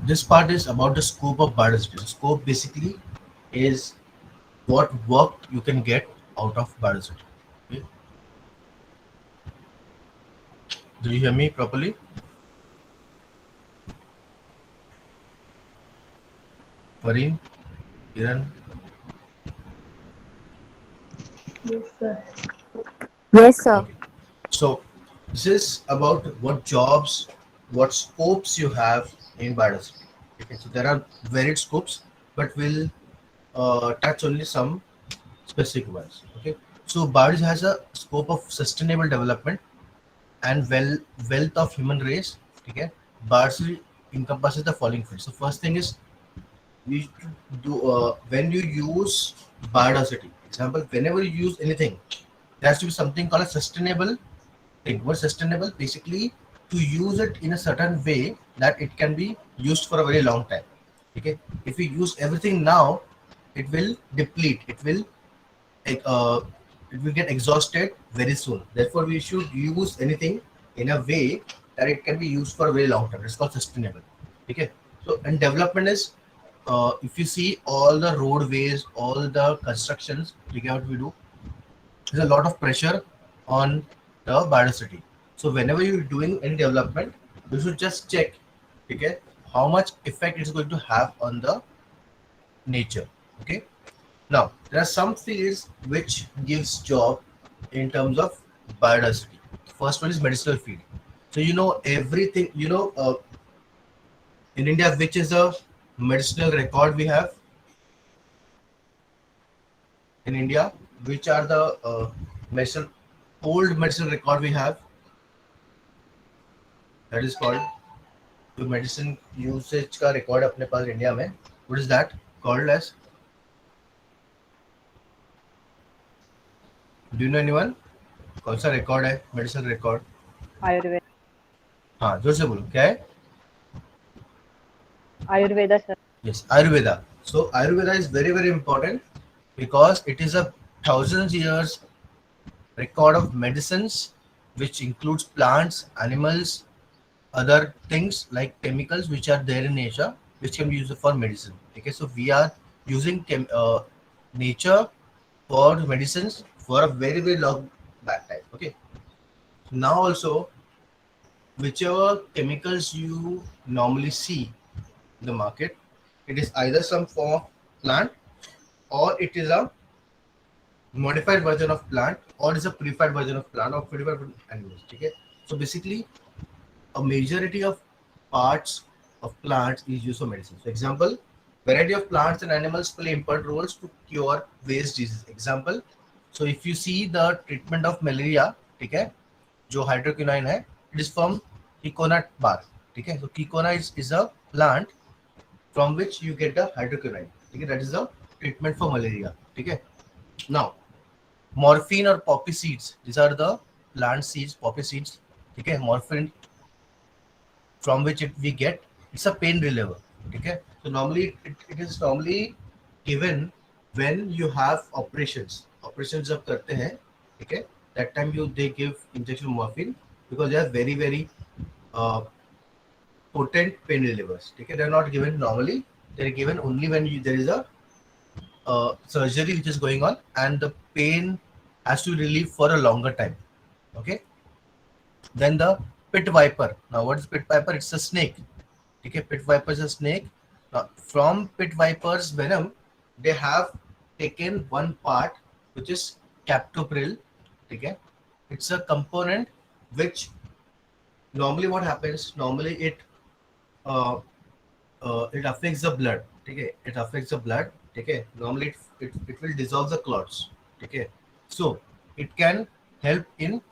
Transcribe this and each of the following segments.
this part is about the scope of biodiversity. Scope basically is what work you can get out of biodiversity. Okay? Do you hear me properly? Vareen, Kiran? Yes, sir. Yes, sir. Okay. So this is about what jobs, what scopes you have in biodiversity. Okay, so there are varied scopes, but we'll touch only some specific ones. Okay, so biodiversity has a scope of sustainable development and wealth of human race. Okay, biodiversity encompasses the following fields. So first thing is we do when you use biodiversity. Example, whenever you use anything, there has to be something called a sustainable thing. What's sustainable? Basically, to use it in a certain way that it can be used for a very long time. Okay, if we use everything now, it will deplete. Like, uh, it will get exhausted very soon. Therefore, we should use anything in a way that it can be used for a very long time. It's called sustainable. Okay, so and development is if you see all the roadways, all the constructions, okay, what we do, there's a lot of pressure on the biodiversity. So whenever you're doing any development, you should just check, okay, how much effect it's going to have on the nature. Okay. Now there are some fields which gives job in terms of biodiversity. First one is medicinal field. So you know everything. In India, which is a medicinal record we have in India, which are the medicine old medicine record we have, that is called जो medicine usage का record अपने पास India में, what is that called as, do you know anyone? कौन सा record है medicine record? Ayurveda. हाँ जोर से बोलो, क्या है? Ayurveda, sir. Yes, Ayurveda. So Ayurveda is very very important because it is a thousands years record of medicines which includes plants, animals, other things like chemicals which are there in nature which can be used for medicine. Okay, so we are using nature for medicines for a very very long back time. Okay, now also whichever chemicals you normally see in the market, it is either some form of plant or it is a modified version of plant or is a purified version of plant or purified from animals. Okay, so basically a majority of parts of plants is used for medicine. So example, variety of plants and animals play important roles to cure various diseases. Example, so if you see the treatment of malaria, ठीक है, जो hydroquinone है, it is from coconut bark. ठीक है, so coconut is a plant from which you get the hydroquinone. ठीक है, that is the treatment for malaria. ठीक है, now morphine or poppy seeds, these are the plant seeds, poppy seeds. ठीक है, morphine from which we get, it's a pain reliever. Okay, so normally it is normally given when you have operations जब करते हैं, okay, that time they give injection of morphine because they are very very uh, potent pain relievers. Okay, they are not given normally, they are given only when there is a surgery which is going on and the pain has to relieve for a longer time. Okay, then the pit viper. Now, what is pit viper? It's a snake. Okay, pit viper is a snake. Now, from pit viper's venom, they have taken one part which is captopril. Okay, it's a component which normally what happens? Normally uh, it affects the blood. Okay, it affects the blood. Okay, normally it will dissolve the clots. Okay, so it can help in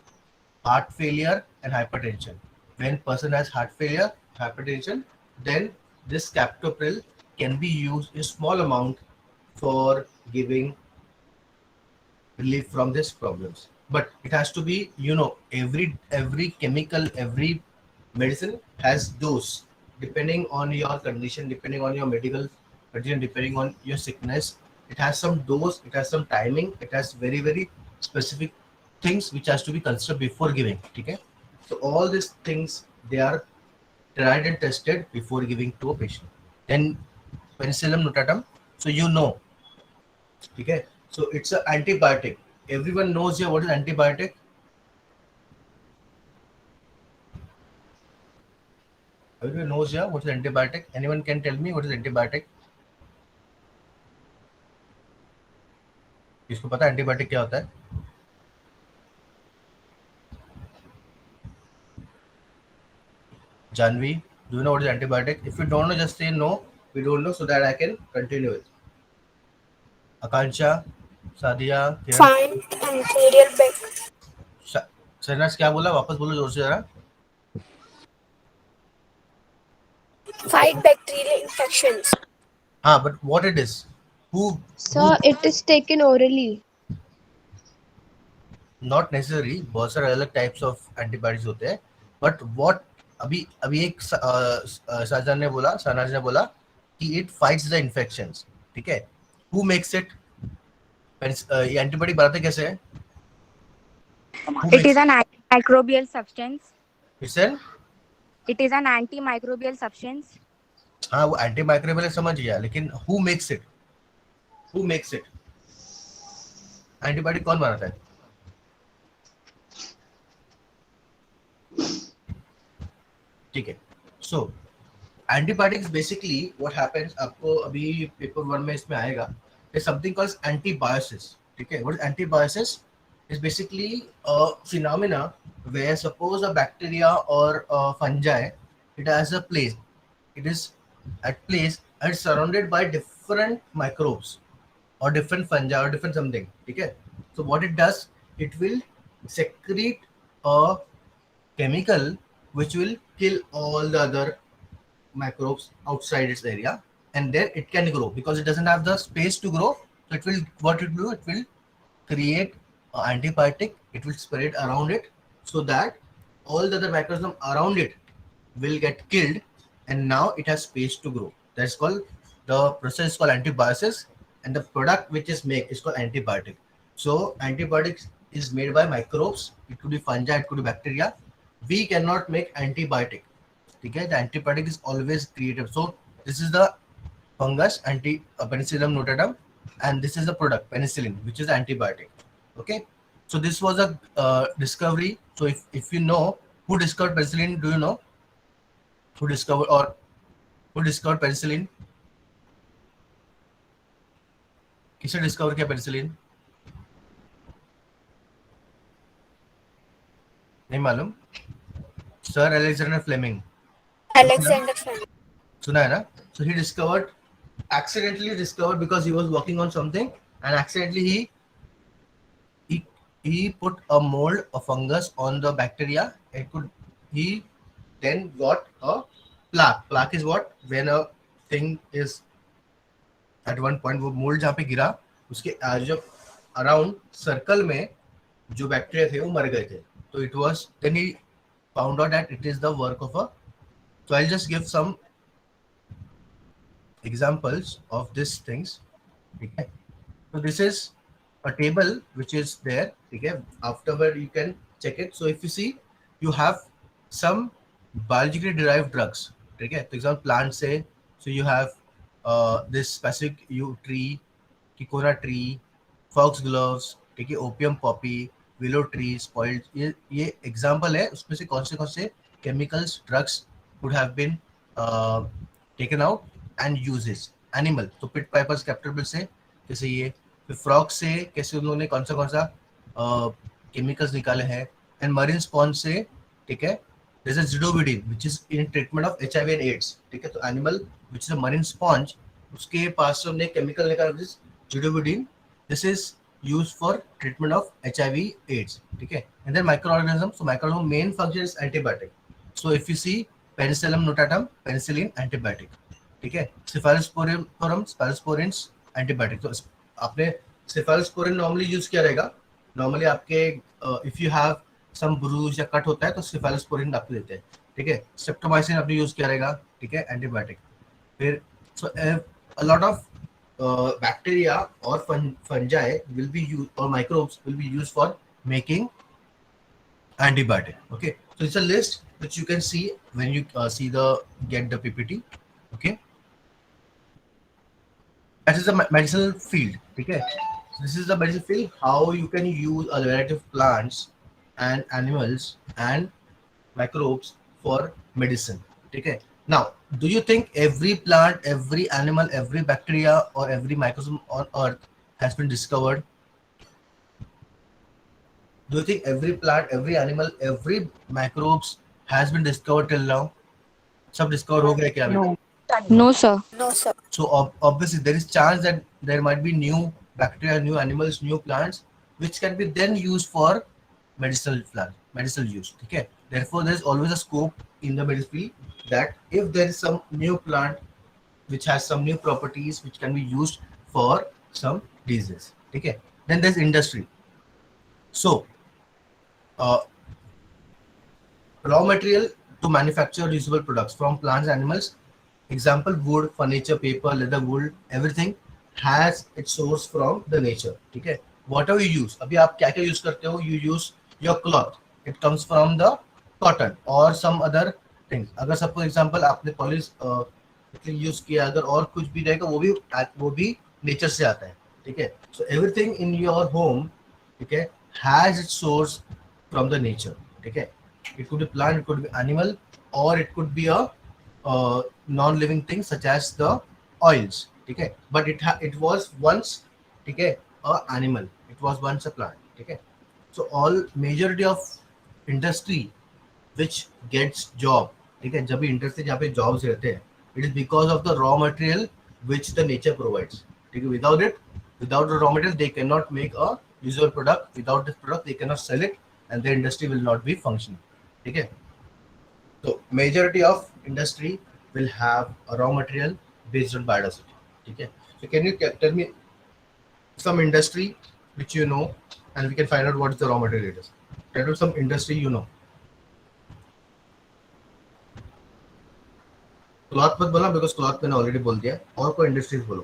heart failure and hypertension. When person has heart failure, hypertension, then this captopril can be used in small amount for giving relief from these problems. But it has to be, every chemical, every medicine has dose depending on your condition, depending on your medical condition, depending on your sickness. It has some dose, it has some timing, it has very very specific things which has to be considered before giving. Okay, so all these things they are tried and tested before giving to a patient. Then penicillium notatum, so you know, okay, so it's an antibiotic. Everyone knows here what is antibiotic. Everyone knows here what is antibiotic. Anyone can tell me what is antibiotic? किसको पता है antibiotic क्या होता है? Janvi, do you know what is antibiotic? If you don't know, just say no. We don't know, so that I can continue it. Akansha, Sadia, Kiran. Fight bacterial सरनास क्या बोला? वापस बोलो जोर से जरा. fight bacterial infections. हाँ, but what it is? Who? Sir, it is taken orally. Not necessary. बहुत सारे अलग types of antibiotics होते हैं. But what अभी अभी एक साजन ने बोला, सनाज ने बोला कि it fights the infections. ठीक है? Who makes it? ये एंटीबायोटिक बनाते कैसे हैं? It is an antimicrobial substance. Listen. It is an antimicrobial substance. हाँ, वो एंटीमाइक्रोबियल समझ गया, लेकिन who makes it? Who makes it? Antibiotic कौन बनाता है? ठीक है. So antibiotics basically what happens, आपको अभी पेपर 1 में इसमें आएगा, is something called antibiosis. ठीक है? What is antibiosis? Is basically a phenomena where suppose a bacteria or a fungi, it has a place. It is at place and surrounded by different microbes or different fungi or different something. Okay, so what it does, it will secrete a chemical which will kill all the other microbes outside its area, and then it can grow because it doesn't have the space to grow. So it will, what it will do, it will create an antibiotic, it will spread around it so that all the other microorganisms around it will get killed, and now it has space to grow. That's called, the process is called antibiosis, and the product which is made is called antibiotic. So antibiotics is made by microbes. It could be fungi, it could be bacteria. We cannot make antibiotic. Okay, the antibiotic is always created. So this is the fungus, penicillium notatum, and this is the product penicillin, which is antibiotic. Okay, so this was a discovery. So if you know who discovered penicillin, do you know who discovered penicillin? किसने discover किया penicillin? नहीं मालूम. Sir Alexander Fleming. Alexander Fleming. सुना है ना? So he accidentally discovered because he was working on something, and accidentally he put a mold of fungus on the bacteria. He then got a plaque. Plaque is what? When a thing is at one point, वो mold जहाँ पे गिरा, उसके जब around circle में जो bacteria थे वो मर गए थे. तो it was, then he found out that it is the work of a. So I'll just give some examples of these things. Okay. So this is a table which is there. Okay. Afterward you can check it. So if you see, you have some biologically derived drugs. Okay. For example, plants say, so you have this specific tree, Kikora tree, foxgloves, ठीक है, opium poppy, willow tree, spoiled. ये example है, उसमें से कौन से chemicals, drugs would have been taken out and uses. Animal, तो pit vipers, caterpillar से कैसे ये, फिर frog से कैसे उन्होंने कौन सा chemicals निकाले हैं, and marine sponge से, ठीक है, there's a zidovudine which is in treatment of HIV and AIDS. ठीक है, तो animal which is a marine sponge, उसके पास से हमने chemical निकाला, this zidovudine. This is used for treatment of HIV AIDS. Okay, and then microorganisms. So microorganism main function is antibiotic. So if you see penicillium notatum, penicillin, antibiotic. Okay, cephalosporin, cephalosporins, antibiotic. So आपने cephalosporin normally use किया रहेगा. Normally आपके if you have some bruise या cut होता है तो cephalosporin आपको देते हैं. ठीक है, streptomycin आपने use किया रहेगा. ठीक है, antibiotic. फिर so a lot of bacteria or fungi will be used, or microbes will be used for making antibiotic. Okay, so it's a list. which you can see when you see the get the PPT. Okay, that is the medicinal field. Okay, so this is the medicinal field, how you can use a variety of plants and animals and microbes for medicine. Okay, now do you think every plant, every animal, every bacteria or every microorganism on earth has been discovered? Do you think every plant, every animal, every microbes has been discovered till now? सब discover हो गया क्या अभी तक? No. No, sir. No, sir. So obviously there is chance that there might be new bacteria, new animals, new plants, which can be then used for medicinal plant, medicinal use. Okay. Therefore, there is always a scope in the medical field that if there is some new plant which has some new properties which can be used for some disease. Okay. Then there's industry. So uh, raw material to manufacture usable products from plants and animals. Example, wood, furniture, paper, leather, wool, everything has its source from the nature. ठीक है, whatever you use, अभी आप क्या क्या use करते हो? You use your cloth, it comes from the cotton or some other things. अगर suppose example आपने polish यूज किया, अगर और कुछ भी रहेगा वो भी नेचर से आता है. ठीक है, so everything in your home, ठीक है, has its source from the nature. ठीक है, it could be plant, it could be animal, or it could be a non-living thing such as the oils. ठीक है, but it was once, ठीक है, a animal, it was once a plant. ठीक है, so all majority of industry which gets job, ठीक है, जब भी इंडस्ट्री जहाँ पे जॉब्स रहते हैं, it is because of the raw material which the nature provides. ठीक है, without the raw material they cannot make a usable product. Without this product they cannot sell it and the industry will not be functioning. ठीक है, so majority of industry will have a raw material based on biodiversity. ठीक है, so can you tell me some industry which you know and we can find out what is the raw material it is. Tell us some industry you know. Cloth मत बोला because cloth मैंने already बोल दिया. और कोई industries बोलो,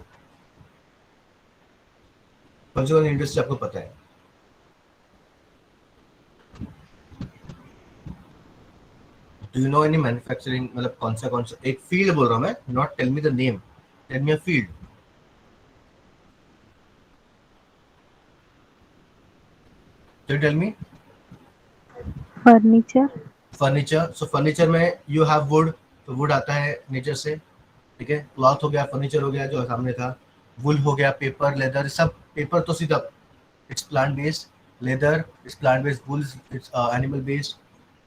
कौन सी industry आपको पता है? Do you know any manufacturing, मतलब कौन सा एक फील्ड बोल रहा हूँ मैं, not tell me the name, tell me a field. Tell me. Furniture. Furniture. So furniture में यू हैव वुड, तो वुड आता है नेचर से. ठीक है, क्लॉथ हो गया, फर्नीचर हो गया जो सामने था, वुल हो गया, पेपर, लेदर, सब पेपर तो सीधा it's plant based, leather it's plant based, wool it's animal based.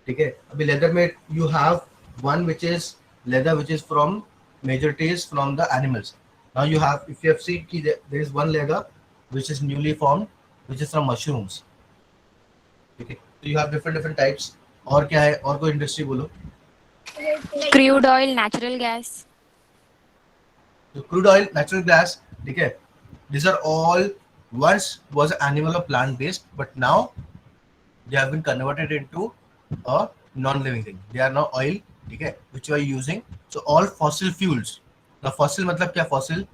ठीक है, अभी लेदर में you have one which is leather which is from majority is from the animals. Now you have, if you have seen कि there is one leather which is newly formed which is from mushrooms. ठीक है, तो you have different types. और क्या है, और कोई industry बोलो. Crude oil, natural gas. So crude oil, natural gas, ठीक है, these are all once was animal or plant based, but now they have been converted into a non-living thing. They are now oil, ठीक है, which you are using. So all fossil fuels. The fossil मतलब क्या fossil?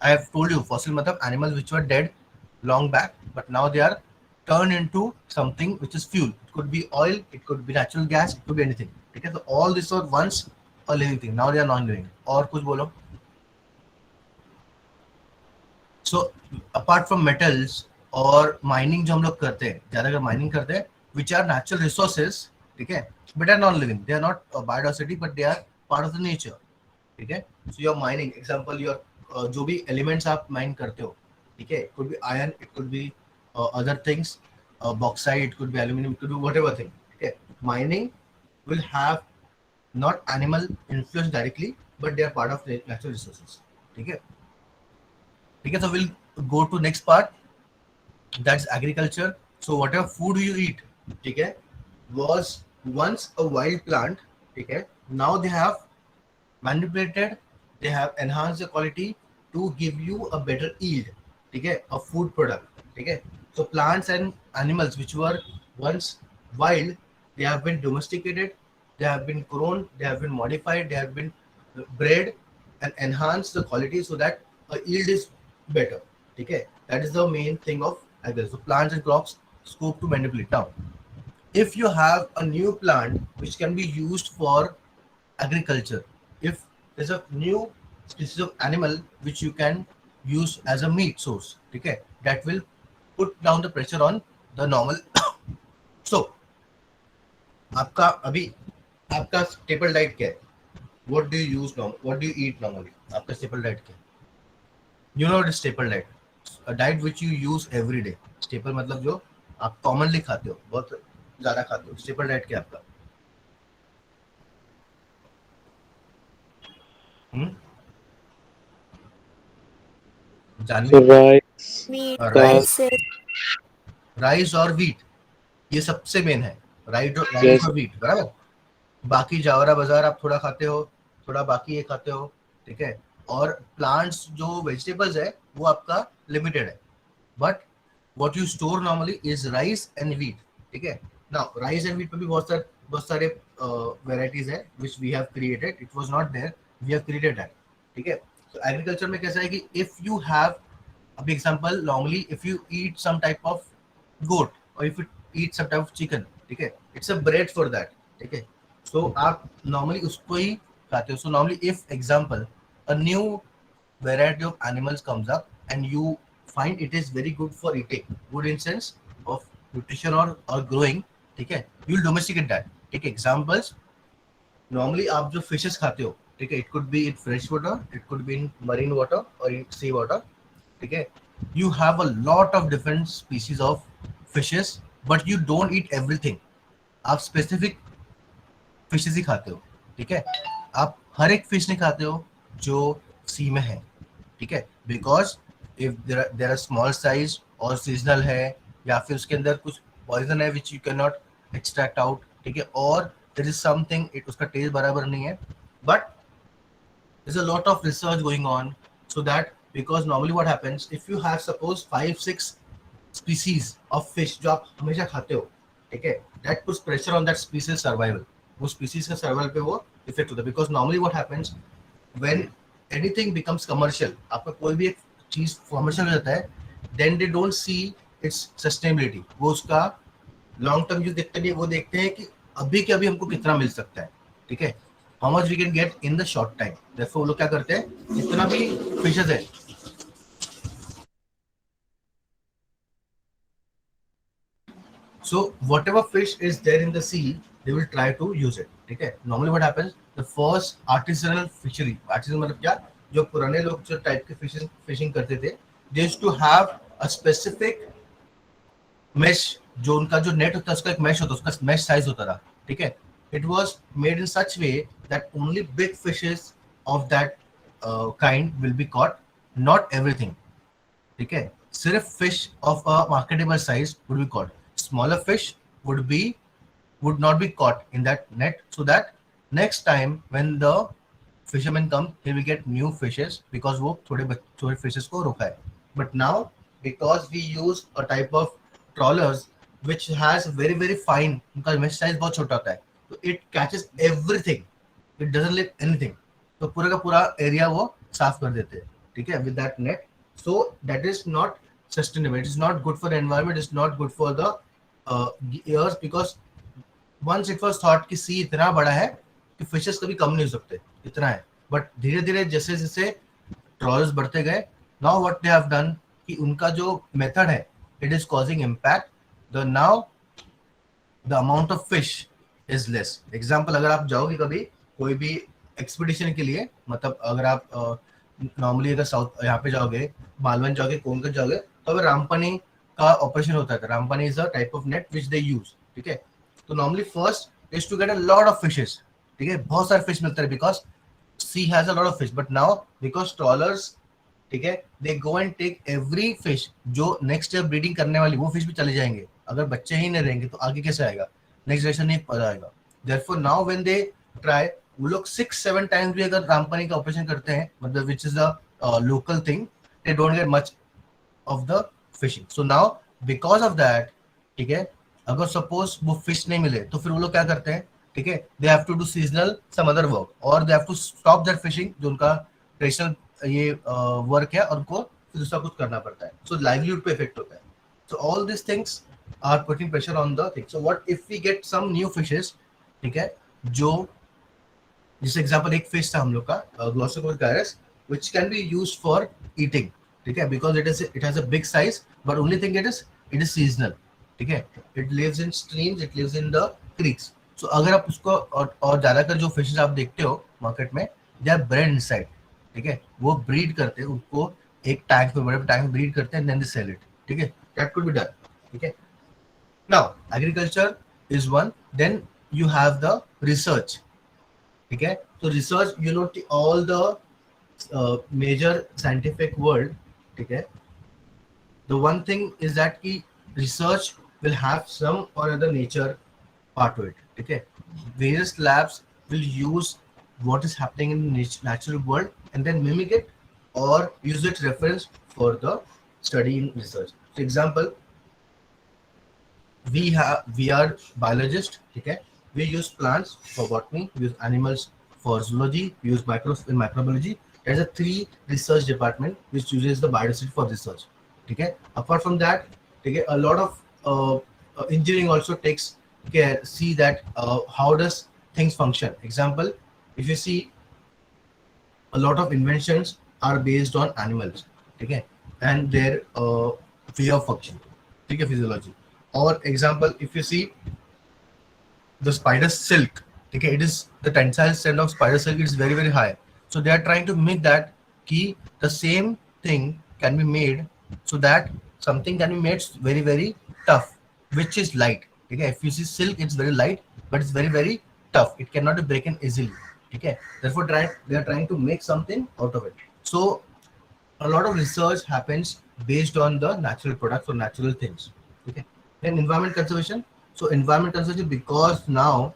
I have told you fossil मतलब animals which were dead long back, but now they are turned into something which is fuel. It could be oil, it could be natural gas, it could be anything. ठीक है, so all this were once a living thing. Now they are non-living. और कुछ बोलो. So apart from metals और mining जो हम लोग करते हैं, ज़्यादा अगर mining करते हैं, which are natural resources, ठीक है, but are non-living. They are not biodiversity, but they are part of the nature. ठीक है, so your mining, example your जो भी elements आप mine करते हो, ठीक है, it could be iron, it could be other things, bauxite, it could be aluminum, it could be whatever thing. Okay, mining will have not animal influence directly, but they are part of the natural resources. Okay, okay, so we'll go to next part, that's agriculture. So whatever food you eat, okay, was once a wild plant. Okay, now they have manipulated, they have enhanced the quality to give you a better yield. Okay, a food product. Okay, so plants and animals which were once wild, they have been domesticated, they have been grown, they have been modified, they have been bred and enhanced the quality so that a yield is better. Okay, that is the main thing of agriculture. So plants and crops scope to manipulate. Now if you have a new plant which can be used for agriculture, if there's a new species of animal which you can use as a meat source, okay, that will put down the pressure on the normal. So आपका अभी आपका staple diet क्या है? What do you use normal? What do you eat normally? आपका staple diet क्या है? You know what is staple diet? A diet which you use every day. Staple मतलब जो आप commonly खाते हो, बहुत ज्यादा खाते हो. Staple diet क्या है आपका? हम्म? Jahnavi? rice, Meat, dal, rice, pulses. Rice और व्हीट, ये सबसे मेन है. राइस yes, और व्हीट, बराबर. बाकी जावरा बाजार आप थोड़ा खाते हो, थोड़ा बाकी ये खाते हो, ठीक है. और प्लांट्स जो वेजिटेबल्स है वो आपका लिमिटेड है. But what you store normally is rice and wheat. ठीक है. Now rice and wheat पे भी बहुत सारे varieties है which we have created. It was not there, we have created that. ठीक है. So agriculture में कैसा है कि if you have, अभी example normally if you eat some type of goat or if you eat some type of chicken, ठीक है, it's a bread for that. ठीक है. So आप normally उसको ही खाते हो. So normally if example a new variety of animals comes up and you find it is very good for eating, good in sense of nutrition or growing, ठीक है, you will domesticate that. ठीक है. Examples, normally आप जो fishes खाते हो, ठीक है, it could be in fresh water, it could be in marine water or in sea water, ठीक है, you have a lot of different species of fishes but you don't eat everything. आप specific fishes ही खाते हो. ठीक है. आप हर एक fish नहीं खाते हो जो सी में है. ठीक है. Because if there are small size और सीजनल है, या फिर उसके अंदर कुछ पॉइजन है which you can not extract out. ठीक है. और देर इज समथिंग उसका टेस्ट बराबर नहीं है. But there's a lot of research going on so that, because normally what happens if you have suppose 5-6 species of fish जो आप हमेशा खाते हो, ठीक है, that puts pressure on that species survival. वो species का survival पे वो effect होता है. Because normally what happens when anything becomes commercial, आपका कोई भी एक चीज commercial हो जाता है, then they don't see its sustainability. वो उसका लॉन्ग टर्म जो देखते नहीं, वो देखते हैं कि अभी के अभी हमको कितना मिल सकता है. ठीक है. How much we can get in the short time. Therefore वो लोग क्या करते हैं, जितना भी फिशेस है, so whatever fish is there in the sea they will try to use it. ठीक है. normally what happens, the first artisanal fishery, artisanal मतलब क्या, जो पुराने लोग जो टाइप के फिशिंग करते थे, they used to have a specific mesh. जो उनका जो नेट होता है उसका एक mesh होता है, उसका mesh साइज होता था. ठीक है. it was made in such way that only big fishes of that kind will be caught, not everything. ठीक है. सिर्फ fish of a marketable size would be caught. Smaller fish would not be caught in that net, so that next time when the fisherman comes he will get new fishes because वो थोड़े fishes को रोका है. But now because we use a type of trawlers which has very very fine, उनका mesh size बहुत छोटा होता है, तो it catches everything, it doesn't leave anything. तो पूरा का पूरा एरिया वो साफ कर देते हैं. ठीक है. with that net, so that is not sustainable, it is not good for the environment, it is not good for the earth, because once it was thought कि सी इतना बड़ा है कि फिशेस कभी कम नहीं हो सकते, इतना है. बट धीरे धीरे जैसे जैसे ट्रॉलर्स बढ़ते गए, now what they have done कि उनका जो मेथड है, it is causing impact. The now the amount of fish is less. Example, अगर आप जाओगे कभी कोई भी एक्सपीडिशन के लिए, मतलब अगर आप नॉर्मली अगर साउथ यहाँ पे जाओगे, मालवन जाओगे, कोंकण जाओगे, तो अगर रामपानी का ऑपरेशन होता है, rampani is a type of net which they use. ठीक है. तो normally first is to get a lot of fishes. ठीक है. बहुत सारे फिश मिलते हैं because sea has a lot of fish. But now because trawlers, ठीक है, they go and take every fish. जो नेक्स्ट ईयर ब्रीडिंग करने वाली वो फिश भी चले जाएंगे. अगर बच्चे ही नहीं रहेंगे तो आगे कैसे आएगा, नेक्स्ट जनरेशन नहीं पता आएगा. Therefore now when they try, वो लोग 6-7 टाइम्स भी अगर रामपानी का ऑपरेशन करते हैं, मतलब which is a local thing, they don't get much of the fishing. So now because of that, ठीक है, अगर सपोज वो फिश नहीं मिले तो फिर वो लोग क्या करते हैं, ठीक है, they have to do seasonal some other work और they have to stop that fishing, जो उनका ट्रेडिशनल ये वर्क है, और उनको फिर दूसरा कुछ करना पड़ता है. सो लाइवलीहुड पे इफेक्ट होता है. So all this things are putting pressure on the thing. So what if we get some new fishes, ठीक है, जो जैसे एग्जांपल एक फिश था हम लोग का Glossogobius giuris which can be used for eating, ठीक है, because it has a big size, but only thing it is seasonal, ठीक है, it lives in streams, it lives in the creeks. So अगर आप उसको और ज्यादातर जो फिशेस आप देखते हो मार्केट में, दे आर ब्रेड इनसाइड, ठीक है, वो ब्रीड करते हैं उनको एक टैंक में, बड़े टैंक में ब्रीड करते हैं, देन दे सेल इट, ठीक है, दैट कुड बी डन, ठीक है. Now agriculture is one, then you have the research, ठीक है. तो research you know all the major scientific world, ठीक है, the one thing is that ki research will have some or other nature part to it, okay. Various labs will use what is happening in the natural world and then mimic it or use it reference for the study in research. For example, we are biologists, okay. We use plants for botany, we use animals for zoology, we use microbes in microbiology. There's a three research department which uses the biodiversity for research, okay. Apart from that, okay, a lot of engineering also takes care, see that how does things function. Example, if you see, a lot of inventions are based on animals, okay, and their way of function, okay, physiology. Or example, if you see the spider silk, okay, it is the tensile strength of spider silk is very very high. So they are trying to make that key the same thing can be made, so that something can be made very very tough, which is light. Okay, if you see silk, it's very light, but it's very very tough. It cannot be broken easily. Okay, therefore they are trying to make something out of it. So a lot of research happens based on the natural products or natural things. Okay, then environment conservation. So environment conservation, because now,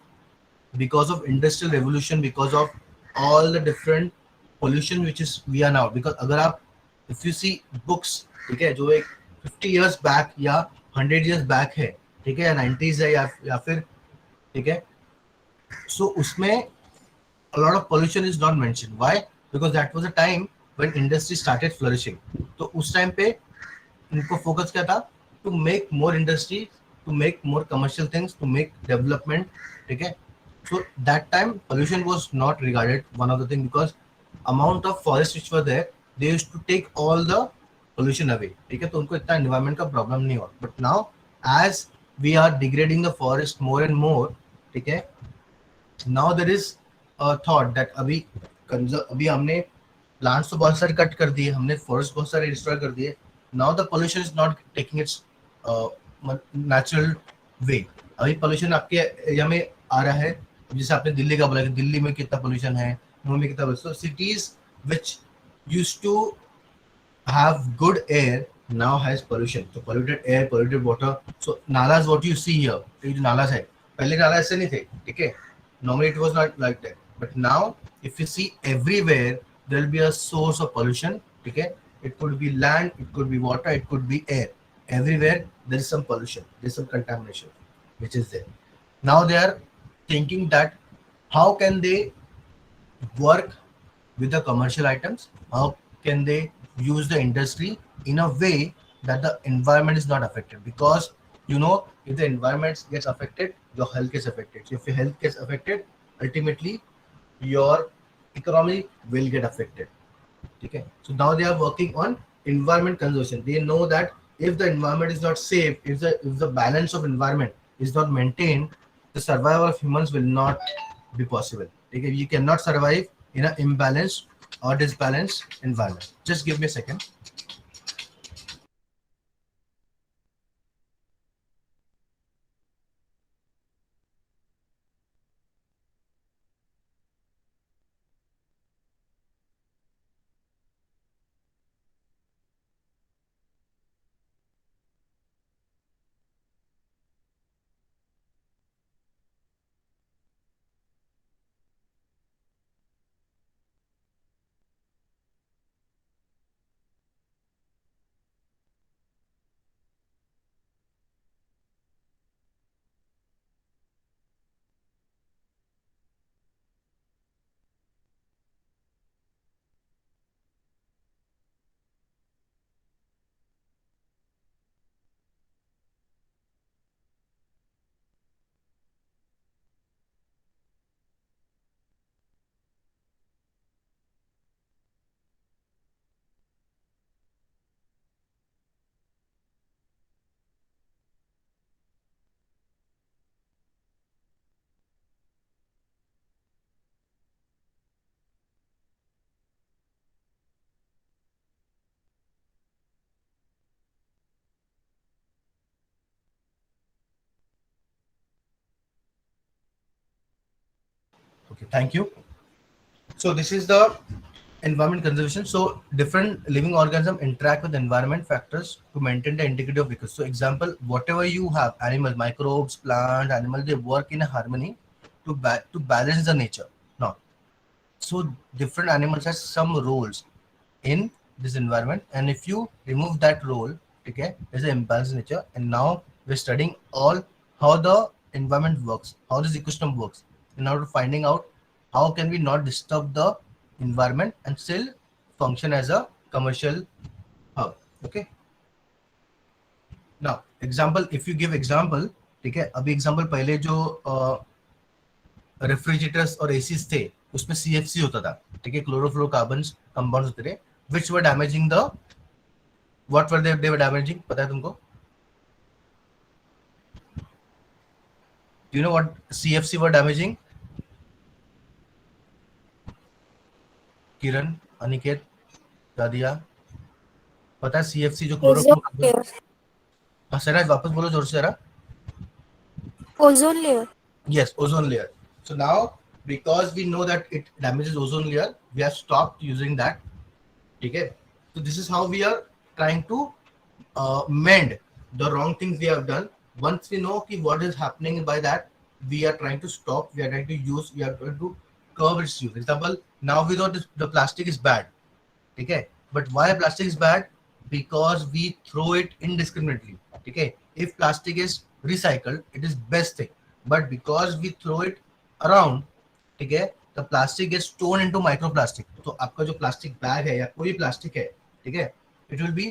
because of industrial revolution, because of all the different pollution which is we are now, because अगर आप if you see books, ठीक है, जो एक 50 years back या 100 years back है, ठीक है, या 90s है या फिर, ठीक है, so उसमें a lot of pollution is not mentioned. Why? Because that was a time when industry started flourishing. तो उस टाइम पे इनको फोकस क्या था, to make more industry, to make more commercial things, to make development, ठीक है. So that time pollution was not regarded one of the thing, because amount of forest which were there, they used to take all the pollution away, ठीक है, तो उनको इतना environment का problem नहीं हुआ. But now as we are degrading the forest more and more, ठीक है, now there is a thought that अभी हमने प्लांट्स तो बहुत सारे कट कर दिए, हमने फॉरेस्ट बहुत सारे डिस्ट्रॉय कर दिए. Now the pollution is not taking it's natural way. अभी पोल्यूशन आपके एरिया में आ रहा है, जैसे आपने दिल्ली का बोला कि दिल्ली में कितना पोल्यूशन है, मुंबई में कितना pollution. Cities which used to have good air now has pollution. So polluted air, polluted water. So nalas, what you see here, ये जो nalas है, पहले नाला ऐसे नहीं थे, ठीक है. Normally it was not like that. But now, if you see everywhere, there will be a source of pollution. ठीक है. It could be land, it could be water, it could be air. Everywhere there is some pollution, there is some contamination, which is there. Now they are thinking that how can they work with the commercial items, how can they use the industry in a way that the environment is not affected, because you know if the environment gets affected, your health gets affected. So if your health gets affected, ultimately your economy will get affected. Okay, so now they are working on environment conservation. They know that if the environment is not safe, if the balance of environment is not maintained, the survival of humans will not be possible. Okay, you cannot survive in an imbalanced or disbalanced environment. Just give me a second. Okay, thank you. So this is the environment conservation. So different living organisms interact with environment factors to maintain the integrity of ecosystem. So example, whatever you have, animals, microbes, plant, animals, they work in harmony to balance the nature. Now, so different animals has some roles in this environment, and if you remove that role, okay, there's an imbalance in nature. And now we're studying all how the environment works, how this ecosystem works, in order to finding out how can we not disturb the environment and still function as a commercial hub. Okay, now example, if you give example, ठीक है, अभी example पहले जो refrigerators और ACs थे उसमें CFC होता था, ठीक है, क्लोरोफ्लोरोकार्बन्स कंपाउंड्स होते थे which were damaging the what were they were damaging, पता है तुमको? Do you know what CFC were damaging? Kiran, Aniket, Dadiya, पता है सीएफसी जो Ozone क्लोरोफ्लोरोकार्बन? layer. हाँ सर, वापस बोलो जोर से जरा. Ozone layer. Yes, ozone layer. So now, because we know that it damages ozone layer, we have stopped using that. Okay. So this is how we are trying to mend the wrong things we have done. Once we know what is happening by that, we are trying to stop. We are trying to use. We are trying to curb its use. Example, now we know the plastic is bad. Okay. But why plastic is bad? Because we throw it indiscriminately. Okay. If plastic is recycled, it is best thing. But because we throw it around, ठीक है, the plastic gets torn into microplastic. तो आपका जो plastic bag है या कोई plastic है, ठीक है, it will be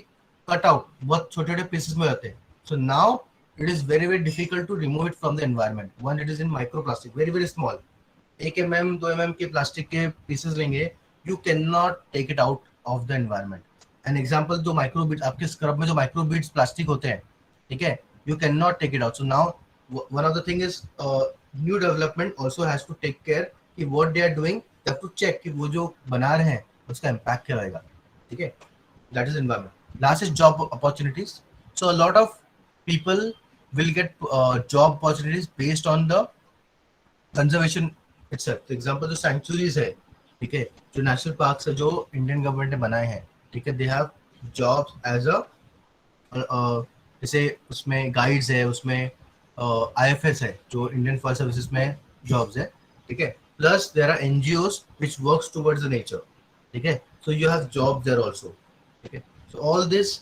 cut out. बहुत छोटे-छोटे pieces में होते हैं. So now it is very very difficult to remove it from the environment. When it is in microplastic, very very small. 1 mm 2 mm के plastic के pieces लेंगे, you cannot take it out of the environment. An example, जो microbeads आपके scrub में जो microbeads plastic होते हैं, ठीक है, you cannot take it out. So now one of the thing is new development also has to take care कि what they are doing, they have to check कि वो जो बना रहे हैं उसका impact क्या रहेगा, ठीक है. That is environment. Last is job opportunities. So a lot of people will get job opportunities based on the conservation itself. तो example जो sanctuaries है, ठीक है, जो national parks है जो Indian government ने बनाए हैं, ठीक है, they have jobs as a जैसे उसमें गाइड्स है, उसमें आईएफएस है जो इंडियन फॉरेस्ट सर्विसेज में जॉब्स है, ठीक है, plus there are NGOs which works towards the nature, ठीक है, so you have job there also, ठीक है. So all this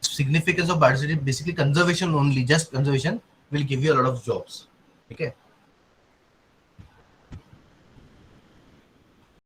significance of biodiversity, basically conservation only, just conservation will give you a lot of jobs, okay.